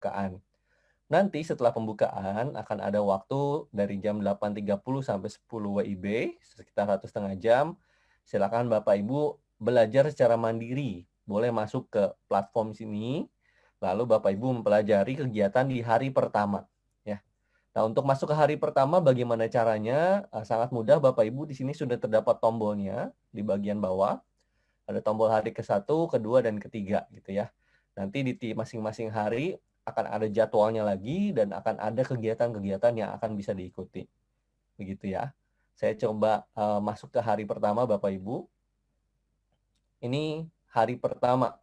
pembukaan. Nanti setelah pembukaan akan ada waktu dari jam 8.30 sampai 10 WIB, sekitar 1,5 jam. Silakan Bapak Ibu belajar secara mandiri. Boleh masuk ke platform sini, lalu Bapak Ibu mempelajari kegiatan di hari pertama. Ya. Nah, untuk masuk ke hari pertama bagaimana caranya? Sangat mudah, Bapak Ibu di sini sudah terdapat tombolnya di bagian bawah. Ada tombol hari ke-1, kedua, dan ketiga gitu ya. Nanti di masing-masing hari akan ada jadwalnya lagi dan akan ada kegiatan-kegiatan yang akan bisa diikuti. Begitu ya. Saya coba masuk ke hari pertama Bapak Ibu. Ini hari pertama.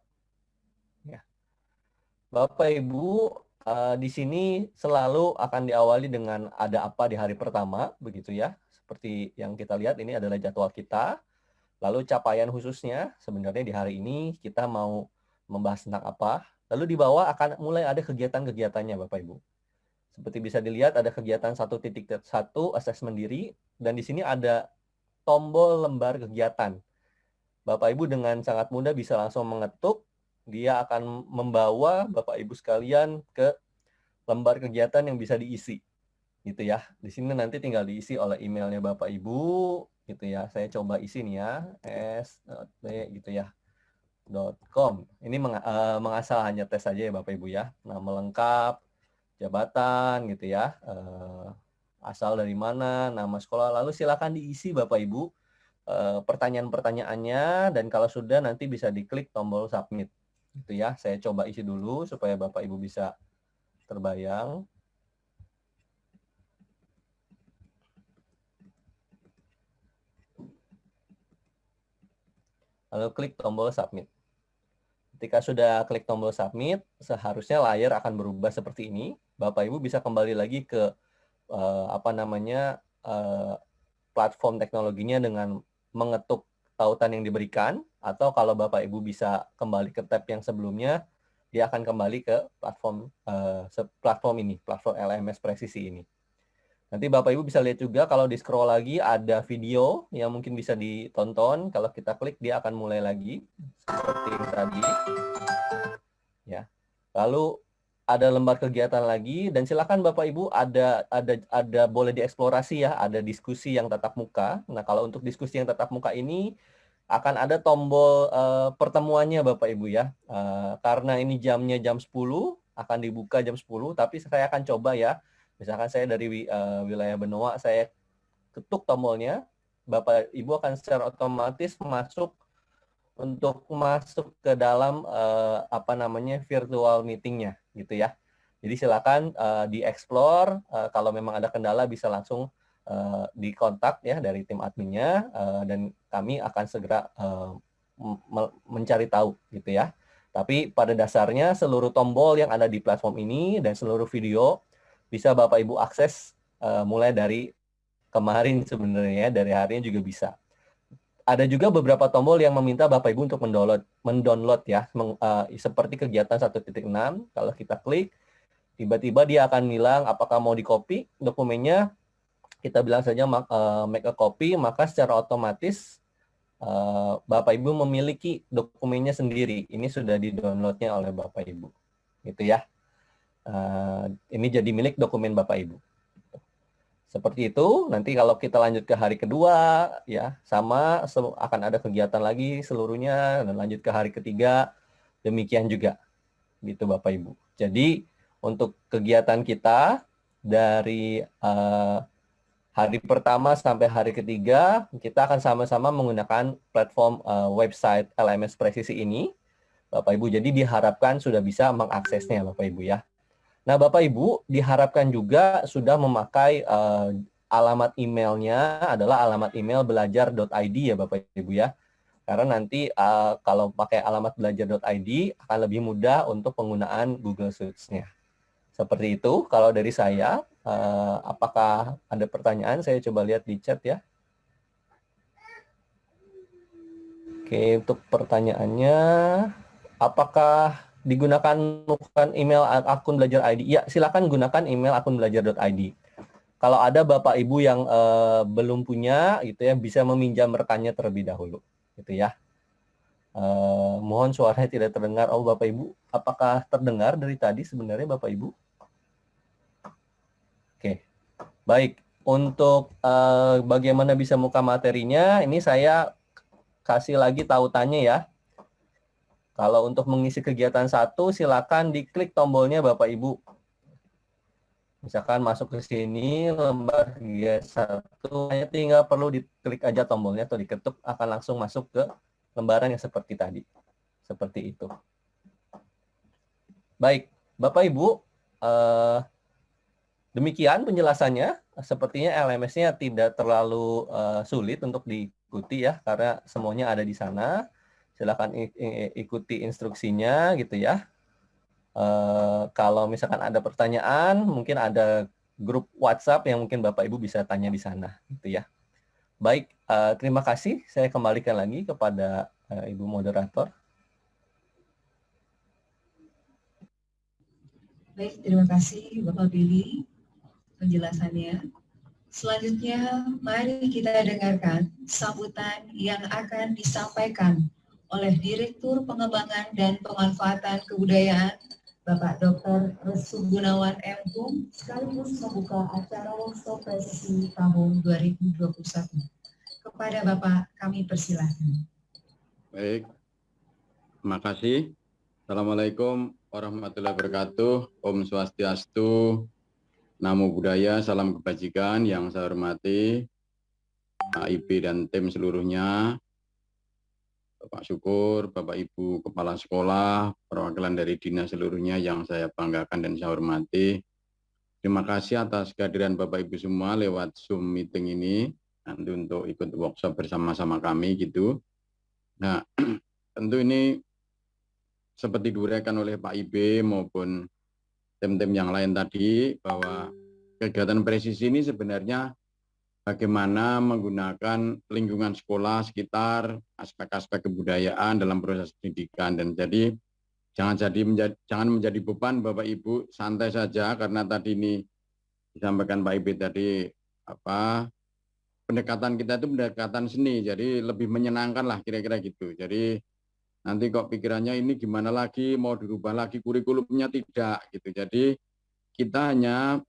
Ya. Bapak Ibu di sini selalu akan diawali dengan ada apa di hari pertama, begitu ya. Seperti yang kita lihat ini adalah jadwal kita. Lalu capaian khususnya sebenarnya di hari ini kita mau membahas tentang apa. Lalu di bawah akan mulai ada kegiatan-kegiatannya Bapak Ibu. Seperti bisa dilihat ada kegiatan 1.1 asesmen diri dan di sini ada tombol lembar kegiatan. Bapak Ibu dengan sangat mudah bisa langsung mengetuk, dia akan membawa Bapak Ibu sekalian ke lembar kegiatan yang bisa diisi. Gitu ya. Di sini nanti tinggal diisi oleh emailnya Bapak Ibu, gitu ya. Saya coba isi nih ya, s.b gitu ya, .com. Ini mengasal hanya tes saja ya Bapak Ibu ya. Nama lengkap, jabatan gitu ya, asal dari mana, nama sekolah. Lalu silakan diisi Bapak Ibu pertanyaan-pertanyaannya dan kalau sudah nanti bisa diklik tombol submit. Gitu ya. Saya coba isi dulu supaya Bapak Ibu bisa terbayang. Lalu klik tombol submit. Ketika sudah klik tombol submit, seharusnya layar akan berubah seperti ini. Bapak Ibu bisa kembali lagi ke platform teknologinya dengan mengetuk tautan yang diberikan, atau kalau Bapak Ibu bisa kembali ke tab yang sebelumnya, dia akan kembali ke platform ini, platform LMS Presisi ini. Nanti Bapak Ibu bisa lihat juga kalau di scroll lagi ada video yang mungkin bisa ditonton. Kalau kita klik dia akan mulai lagi seperti tadi. Ya. Lalu ada lembar kegiatan lagi dan silakan Bapak Ibu ada boleh dieksplorasi ya, ada diskusi yang tatap muka. Nah, kalau untuk diskusi yang tatap muka ini akan ada tombol pertemuannya Bapak Ibu ya. Karena ini jamnya jam 10, akan dibuka jam 10, tapi saya akan coba ya. Misalkan saya dari wilayah Benoa, saya ketuk tombolnya, Bapak Ibu akan secara otomatis untuk masuk ke dalam virtual meetingnya gitu ya. Jadi silakan dieksplor, kalau memang ada kendala bisa langsung dikontak ya dari tim adminnya dan kami akan segera mencari tahu gitu ya. Tapi pada dasarnya seluruh tombol yang ada di platform ini dan seluruh video bisa Bapak Ibu akses mulai dari kemarin sebenarnya, dari harinya juga bisa. Ada juga beberapa tombol yang meminta Bapak Ibu untuk mendownload ya, seperti kegiatan 1.6. Kalau kita klik, tiba-tiba dia akan bilang apakah mau di-copy dokumennya. Kita bilang saja make a copy, maka secara otomatis Bapak Ibu memiliki dokumennya sendiri. Ini sudah di-downloadnya oleh Bapak Ibu. Gitu ya. Ini jadi milik dokumen Bapak Ibu. Seperti itu, nanti kalau kita lanjut ke hari kedua, ya sama akan ada kegiatan lagi seluruhnya, dan lanjut ke hari ketiga, demikian juga, gitu Bapak Ibu. Jadi untuk kegiatan kita dari hari pertama sampai hari ketiga, kita akan sama-sama menggunakan platform website LMS Presisi ini, Bapak Ibu. Jadi diharapkan sudah bisa mengaksesnya Bapak Ibu ya. Nah, Bapak Ibu diharapkan juga sudah memakai alamat emailnya adalah alamat email belajar.id ya Bapak Ibu ya. Karena nanti kalau pakai alamat belajar.id akan lebih mudah untuk penggunaan Google Sheets-nya. Seperti itu kalau dari saya. Apakah ada pertanyaan? Saya coba lihat di chat ya. Oke, untuk pertanyaannya, apakah digunakan bukan email akun belajar ID? Ya, silakan gunakan email akun belajar.id. Kalau ada Bapak Ibu yang belum punya, gitu ya, bisa meminjam rekannya terlebih dahulu, gitu ya. Mohon suaranya tidak terdengar. Oh, Bapak Ibu, apakah terdengar dari tadi sebenarnya Bapak Ibu? Oke, baik. Untuk bagaimana bisa buka materinya, ini saya kasih lagi tautannya ya. Kalau untuk mengisi kegiatan satu, silakan diklik tombolnya Bapak Ibu. Misalkan masuk ke sini, lembar kegiatan satu, hanya tinggal perlu diklik aja tombolnya atau diketuk, akan langsung masuk ke lembaran yang seperti tadi. Seperti itu. Baik, Bapak Ibu, demikian penjelasannya. Sepertinya LMS-nya tidak terlalu sulit untuk diikuti ya, karena semuanya ada di sana. Silakan ikuti instruksinya gitu ya. Kalau misalkan ada pertanyaan, mungkin ada grup WhatsApp yang mungkin Bapak Ibu bisa tanya di sana gitu ya. Baik, terima kasih. Saya kembalikan lagi kepada Ibu moderator. Baik, terima kasih Bapak Billy penjelasannya. Selanjutnya, mari kita dengarkan sambutan yang akan disampaikan oleh Direktur Pengembangan dan Pemanfaatan Kebudayaan, Bapak Dr. Resu Gunawan M. Hum, sekaligus membuka acara workshop presisi tahun 2021. Kepada Bapak, kami persilahkan. Baik, terima kasih. Assalamualaikum warahmatullahi wabarakatuh. Om Swastiastu, Namo Buddhaya, salam kebajikan yang saya hormati AIB dan tim seluruhnya, Bapak Syukur, Bapak Ibu Kepala Sekolah, perwakilan dari dinas seluruhnya yang saya banggakan dan saya hormati. Terima kasih atas kehadiran Bapak Ibu semua lewat Zoom meeting ini, nanti untuk ikut workshop bersama-sama kami gitu. Nah, tentu ini seperti diuraikan oleh Pak IB maupun tim-tim yang lain tadi, bahwa kegiatan presisi ini sebenarnya bagaimana menggunakan lingkungan sekolah sekitar, aspek-aspek kebudayaan dalam proses pendidikan. Dan jadi jangan menjadi beban Bapak Ibu, santai saja, karena tadi ini disampaikan Pak IB tadi, pendekatan kita itu pendekatan seni, jadi lebih menyenangkan lah kira-kira gitu. Jadi nanti kok pikirannya ini gimana lagi, mau dirubah lagi kurikulumnya, tidak gitu. Jadi kita hanya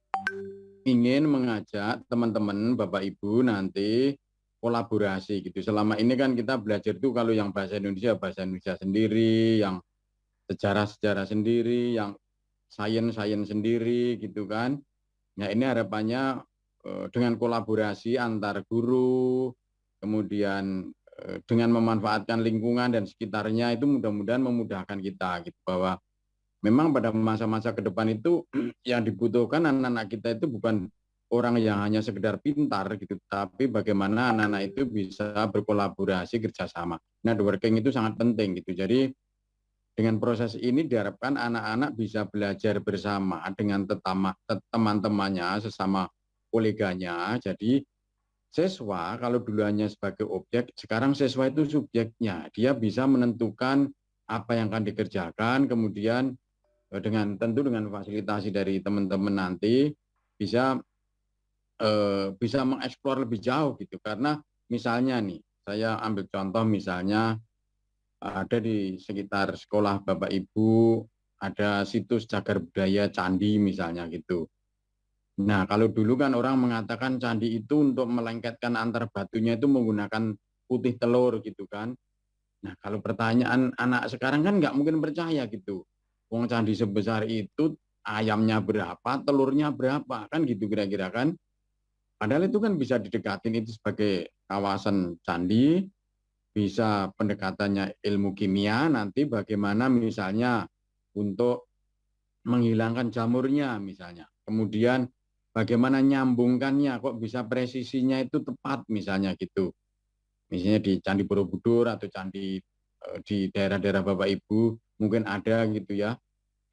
ingin mengajak teman-teman Bapak Ibu nanti kolaborasi gitu. Selama ini kan kita belajar tuh kalau yang bahasa Indonesia sendiri, yang sejarah sendiri, yang sains sendiri gitu kan. Nah, ini harapannya dengan kolaborasi antar guru, kemudian dengan memanfaatkan lingkungan dan sekitarnya, itu mudah-mudahan memudahkan kita gitu, bahwa memang pada masa-masa ke depan itu yang dibutuhkan anak-anak kita itu bukan orang yang hanya sekedar pintar gitu, tapi bagaimana anak-anak itu bisa berkolaborasi, kerjasama. Networking itu sangat penting gitu. Jadi dengan proses ini diharapkan anak-anak bisa belajar bersama dengan teman-temannya, sesama koleganya. Jadi siswa kalau dulu hanya sebagai objek, sekarang siswa itu subjeknya. Dia bisa menentukan apa yang akan dikerjakan, kemudian tentu dengan fasilitasi dari teman-teman nanti bisa mengeksplor lebih jauh gitu. Karena misalnya nih, saya ambil contoh misalnya ada di sekitar sekolah Bapak Ibu ada situs cagar budaya candi misalnya gitu. Nah, kalau dulu kan orang mengatakan candi itu untuk melengketkan antar batunya itu menggunakan putih telur gitu kan. Nah, kalau pertanyaan anak sekarang kan nggak mungkin percaya gitu. Wong candi sebesar itu ayamnya berapa, telurnya berapa, kan gitu kira-kira kan. Padahal itu kan bisa didekatin itu sebagai kawasan candi, bisa pendekatannya ilmu kimia, nanti bagaimana misalnya untuk menghilangkan jamurnya misalnya. Kemudian bagaimana nyambungkannya, kok bisa presisinya itu tepat misalnya gitu. Misalnya di Candi Borobudur atau candi di daerah-daerah Bapak Ibu mungkin ada gitu ya.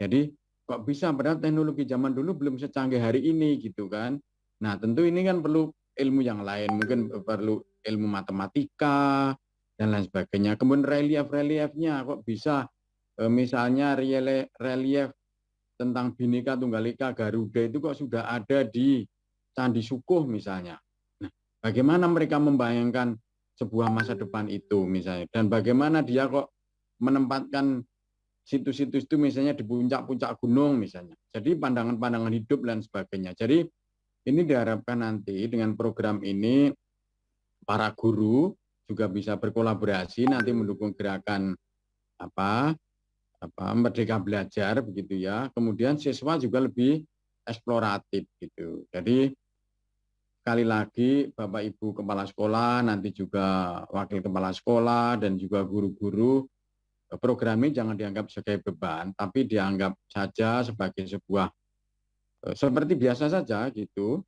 Jadi kok bisa, padahal teknologi zaman dulu belum secanggih hari ini gitu kan. Nah tentu ini kan perlu ilmu yang lain, mungkin perlu ilmu matematika dan lain sebagainya. Kemudian relief-reliefnya kok bisa misalnya relief tentang Bhinneka Tunggal Ika Garuda itu kok sudah ada di Candi Sukuh misalnya. Nah, bagaimana mereka membayangkan sebuah masa depan itu misalnya, dan bagaimana dia kok menempatkan situs-situs itu misalnya di puncak-puncak gunung misalnya. Jadi pandangan-pandangan hidup dan sebagainya. Jadi ini diharapkan nanti dengan program ini para guru juga bisa berkolaborasi nanti mendukung gerakan apa Merdeka Belajar begitu ya. Kemudian siswa juga lebih eksploratif gitu. Jadi sekali lagi Bapak Ibu Kepala Sekolah, nanti juga Wakil Kepala Sekolah dan juga guru-guru, program ini jangan dianggap sebagai beban, tapi dianggap saja sebagai sebuah seperti biasa saja gitu,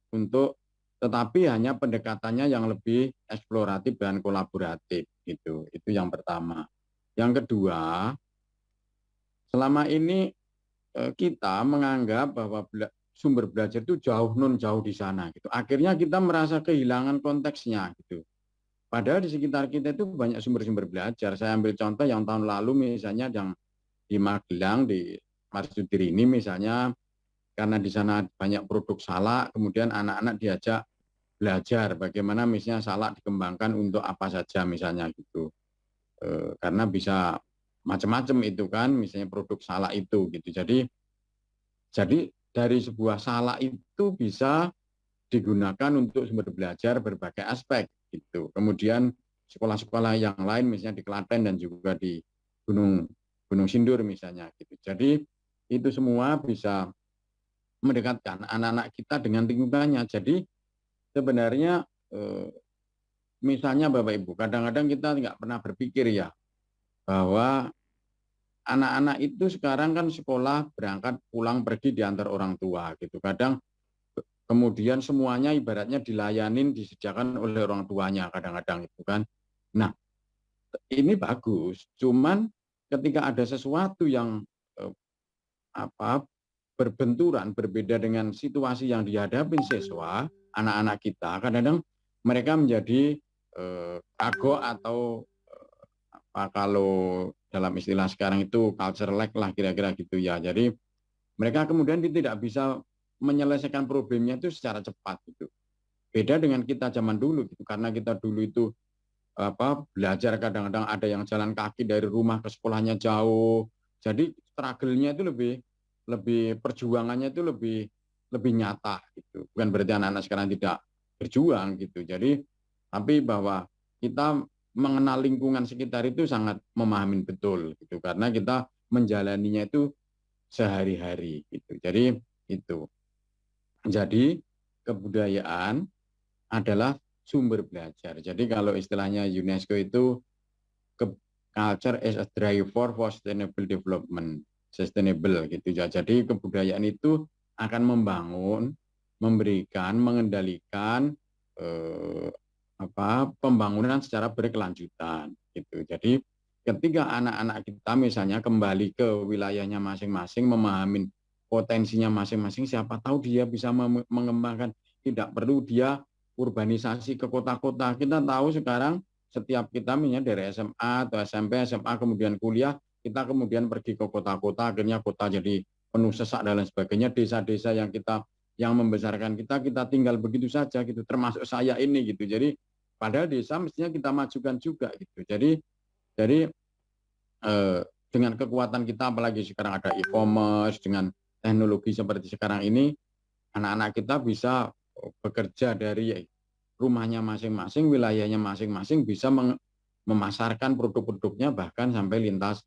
tetapi hanya pendekatannya yang lebih eksploratif dan kolaboratif gitu. Itu yang pertama. Yang kedua, selama ini kita menganggap bahwa sumber belajar itu jauh di sana gitu. Akhirnya kita merasa kehilangan konteksnya gitu. Padahal di sekitar kita itu banyak sumber-sumber belajar. Saya ambil contoh yang tahun lalu misalnya yang di Magelang di Marsudiri ini misalnya, karena di sana banyak produk salak, kemudian anak-anak diajak belajar bagaimana misalnya salak dikembangkan untuk apa saja misalnya gitu. Karena bisa macam-macam itu kan, misalnya produk salak itu gitu. Jadi dari sebuah salak itu bisa digunakan untuk sumber belajar berbagai aspek gitu. Kemudian sekolah-sekolah yang lain misalnya di Klaten dan juga di Gunung Sindur misalnya gitu. Jadi itu semua bisa mendekatkan anak-anak kita dengan lingkungannya. Jadi sebenarnya misalnya Bapak Ibu, kadang-kadang kita nggak pernah berpikir ya bahwa anak-anak itu sekarang kan sekolah berangkat pulang pergi diantar orang tua gitu. Kadang kemudian semuanya ibaratnya dilayanin, disediakan oleh orang tuanya kadang-kadang itu kan. Nah, ini bagus. Cuman ketika ada sesuatu yang berbenturan, berbeda dengan situasi yang dihadapi siswa, anak-anak kita, kadang-kadang mereka menjadi kagok atau kalau dalam istilah sekarang itu culture lag lah kira-kira gitu ya. Jadi mereka kemudian tidak bisa menyelesaikan problemnya itu secara cepat gitu. Beda dengan kita zaman dulu gitu, karena kita dulu itu belajar kadang-kadang ada yang jalan kaki dari rumah ke sekolahnya jauh. Jadi struggle-nya itu lebih perjuangannya itu lebih nyata gitu. Bukan berarti anak-anak sekarang tidak berjuang gitu. Jadi tapi bahwa kita mengenal lingkungan sekitar itu sangat memahami betul gitu, karena kita menjalaninya itu sehari-hari gitu. Jadi itu. Jadi kebudayaan adalah sumber belajar. Jadi kalau istilahnya UNESCO itu culture is a driver for sustainable development, sustainable gitu ya. Jadi kebudayaan itu akan membangun, memberikan, mengendalikan pembangunan secara berkelanjutan gitu. Jadi ketika anak-anak kita misalnya kembali ke wilayahnya masing-masing, memahami potensinya masing-masing, siapa tahu dia bisa mengembangkan, tidak perlu dia urbanisasi ke kota-kota. Kita tahu sekarang setiap kita misalnya dari SMA atau SMP, SMA kemudian kuliah, kita kemudian pergi ke kota-kota, akhirnya kota jadi penuh sesak dan lain sebagainya. Desa-desa yang membesarkan kita tinggal begitu saja gitu, termasuk saya ini gitu. Jadi padahal desa mestinya kita majukan juga gitu. Jadi dengan kekuatan kita, apalagi sekarang ada e-commerce, dengan teknologi seperti sekarang ini, anak-anak kita bisa bekerja dari rumahnya masing-masing, wilayahnya masing-masing, bisa memasarkan produk-produknya bahkan sampai lintas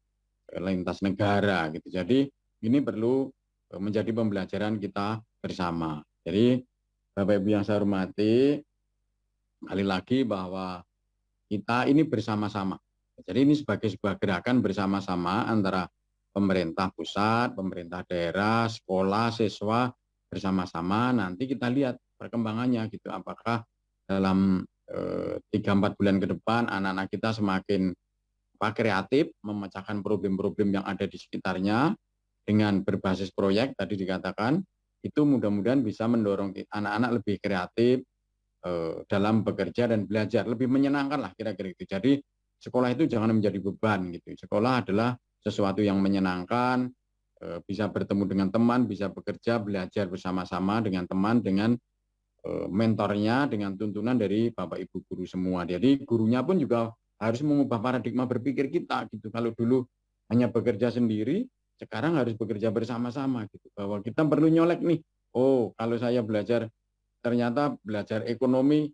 negara gitu. Jadi ini perlu menjadi pembelajaran kita bersama. Jadi Bapak Ibu yang saya hormati, kali lagi bahwa kita ini bersama-sama. Jadi ini sebagai sebuah gerakan bersama-sama antara pemerintah pusat, pemerintah daerah, sekolah, siswa, bersama-sama. Nanti kita lihat perkembangannya gitu. Apakah dalam 3-4 bulan ke depan anak-anak kita semakin kreatif, memecahkan problem-problem yang ada di sekitarnya dengan berbasis proyek tadi dikatakan, itu mudah-mudahan bisa mendorong anak-anak lebih kreatif dalam bekerja dan belajar, lebih menyenangkan lah kira-kira itu. Jadi sekolah itu jangan menjadi beban gitu. Sekolah adalah sesuatu yang menyenangkan, bisa bertemu dengan teman, bisa bekerja, belajar bersama-sama dengan teman, dengan mentornya, dengan tuntunan dari Bapak Ibu guru semua. Jadi gurunya pun juga harus mengubah paradigma berpikir kita gitu. Kalau dulu hanya bekerja sendiri, sekarang harus bekerja bersama-sama gitu. Bahwa kita perlu nyolek nih. Oh, kalau saya ternyata belajar ekonomi,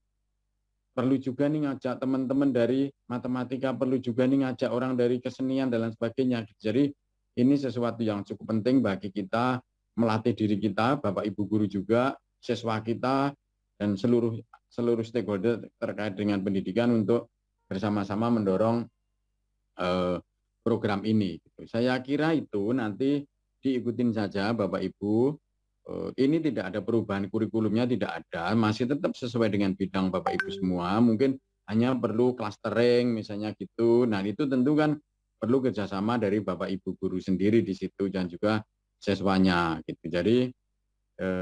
perlu juga nih ngajak teman-teman dari matematika, perlu juga nih ngajak orang dari kesenian dan lain sebagainya. Jadi ini sesuatu yang cukup penting bagi kita melatih diri kita, Bapak Ibu guru juga, siswa kita, dan seluruh stakeholder terkait dengan pendidikan untuk bersama-sama mendorong program ini. Saya kira itu nanti diikutin saja Bapak Ibu. Ini tidak ada perubahan kurikulumnya, tidak ada, masih tetap sesuai dengan bidang Bapak Ibu semua. Mungkin hanya perlu clustering misalnya gitu. Nah itu tentu kan perlu kerjasama dari Bapak Ibu guru sendiri di situ dan juga siswanya gitu. Jadi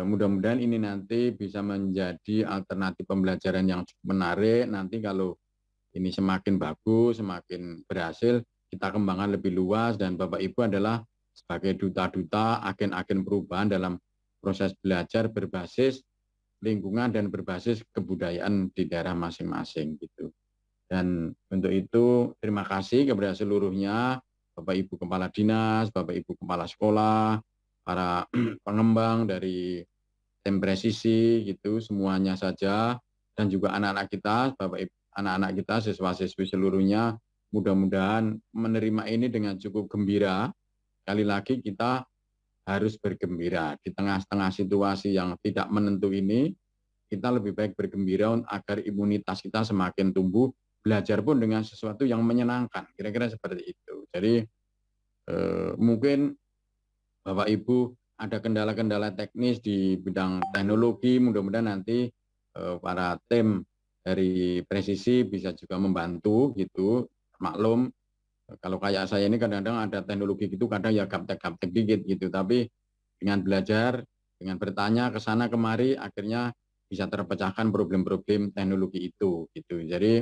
mudah-mudahan ini nanti bisa menjadi alternatif pembelajaran yang cukup menarik. Nanti kalau ini semakin bagus, semakin berhasil, kita kembangkan lebih luas dan Bapak Ibu adalah sebagai duta-duta, agen-agen perubahan dalam proses belajar berbasis lingkungan dan berbasis kebudayaan di daerah masing-masing gitu. Dan untuk itu terima kasih kepada seluruhnya, Bapak Ibu Kepala Dinas, Bapak Ibu Kepala Sekolah, para pengembang dari tim presisi gitu, semuanya saja, dan juga anak-anak kita, Bapak Ibu, anak-anak kita, siswa-siswi seluruhnya, mudah-mudahan menerima ini dengan cukup gembira. Sekali lagi kita harus bergembira di tengah-tengah situasi yang tidak menentu ini. Kita lebih baik bergembira agar imunitas kita semakin tumbuh, belajar pun dengan sesuatu yang menyenangkan, kira-kira seperti itu. Jadi mungkin Bapak Ibu ada kendala-kendala teknis di bidang teknologi, mudah-mudahan nanti para tim dari presisi bisa juga membantu gitu. Maklum kalau kayak saya ini kadang-kadang ada teknologi gitu, kadang ya gaptek-gaptek dikit gitu. Tapi dengan belajar, dengan bertanya ke sana kemari, akhirnya bisa terpecahkan problem-problem teknologi itu. Gitu. Jadi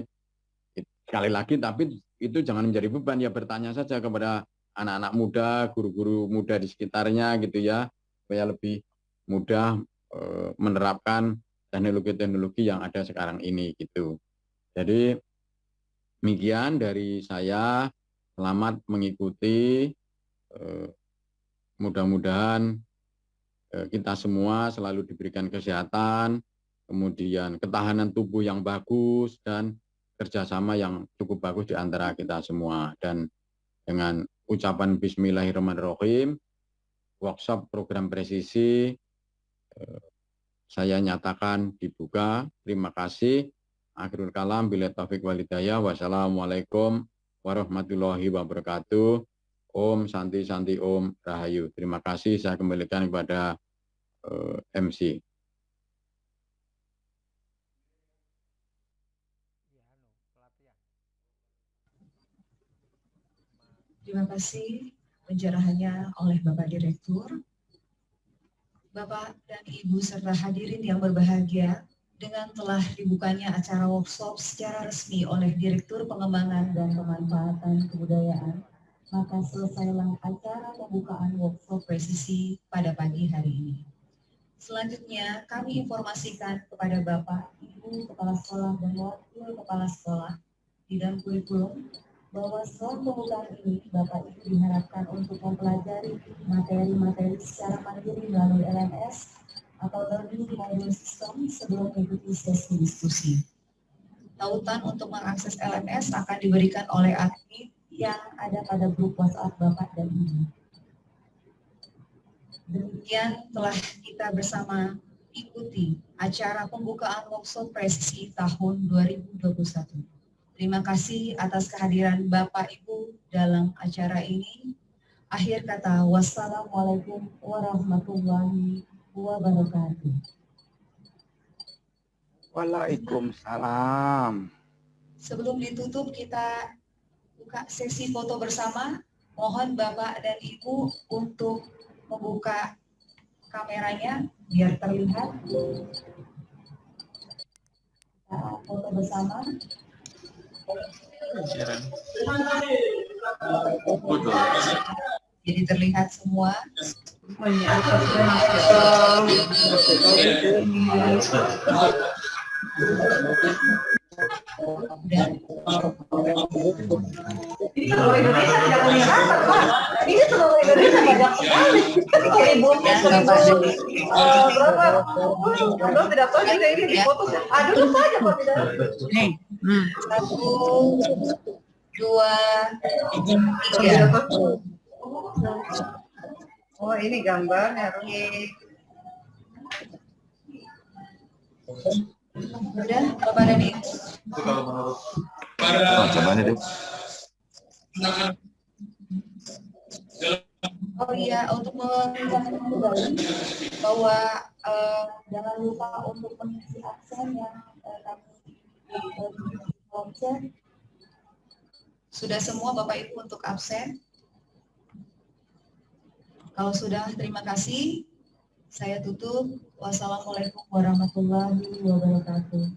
sekali lagi, tapi itu jangan menjadi beban ya, bertanya saja kepada anak-anak muda, guru-guru muda di sekitarnya gitu ya, supaya lebih mudah menerapkan teknologi-teknologi yang ada sekarang ini gitu. Jadi demikian dari saya. Selamat mengikuti, mudah-mudahan kita semua selalu diberikan kesehatan, kemudian ketahanan tubuh yang bagus, dan kerjasama yang cukup bagus di antara kita semua. Dan dengan ucapan Bismillahirrahmanirrahim, workshop program presisi saya nyatakan dibuka. Terima kasih. Akhirul kalam, billahi taufiq wal hidayah. Wassalamualaikum warahmatullahi wabarakatuh. Om Santi Santi Om Rahayu. Terima kasih, saya kembalikan kepada MC. Terima kasih pencerahannya oleh Bapak Direktur. Bapak dan Ibu serta hadirin yang berbahagia, dengan telah dibukanya acara workshop secara resmi oleh Direktur Pengembangan dan Pemanfaatan Kebudayaan, maka selesailah acara pembukaan workshop presisi pada pagi hari ini. Selanjutnya, kami informasikan kepada Bapak, Ibu Kepala Sekolah dan Wakil Kepala Sekolah bidang kurikulum bahwa setelah pembukaan ini, Bapak Ibu diharapkan untuk mempelajari materi-materi secara mandiri melalui LMS atau Learning Management System sebelum mengikuti sesi diskusi. Tautan untuk mengakses LMS akan diberikan oleh admin yang ada pada grup WhatsApp Bapak dan Ibu. Demikian telah kita bersama ikuti acara pembukaan workshop presisi tahun 2021. Terima kasih atas kehadiran Bapak Ibu dalam acara ini. Akhir kata, wassalamualaikum warahmatullahi wabarakatuh. Waalaikumsalam. Sebelum ditutup, kita buka sesi foto bersama. Mohon Bapak dan Ibu untuk membuka kameranya biar terlihat. Kita foto bersama. Jadi terlihat semua. Udah? Ini seluruh Indonesia tidak punya rasa, Pak. Ini seluruh Indonesia banyak sekali. Ribuan Bapak Dewi. berapa? Aduh, tidak tahu juga ini di foto. Aduh, saja Pak. Nih, 1, 2, 3. Oh, ini gambarnya. Oke. Udah, Bapak Dewi. Coba nih, Dek. Oh iya, untuk mengingatkan kembali bahwa jangan lupa untuk mengisi absen yang kami voucher. Sudah semua Bapak Ibu untuk absen? Kalau sudah, terima kasih. Saya tutup. Wassalamualaikum warahmatullahi wabarakatuh.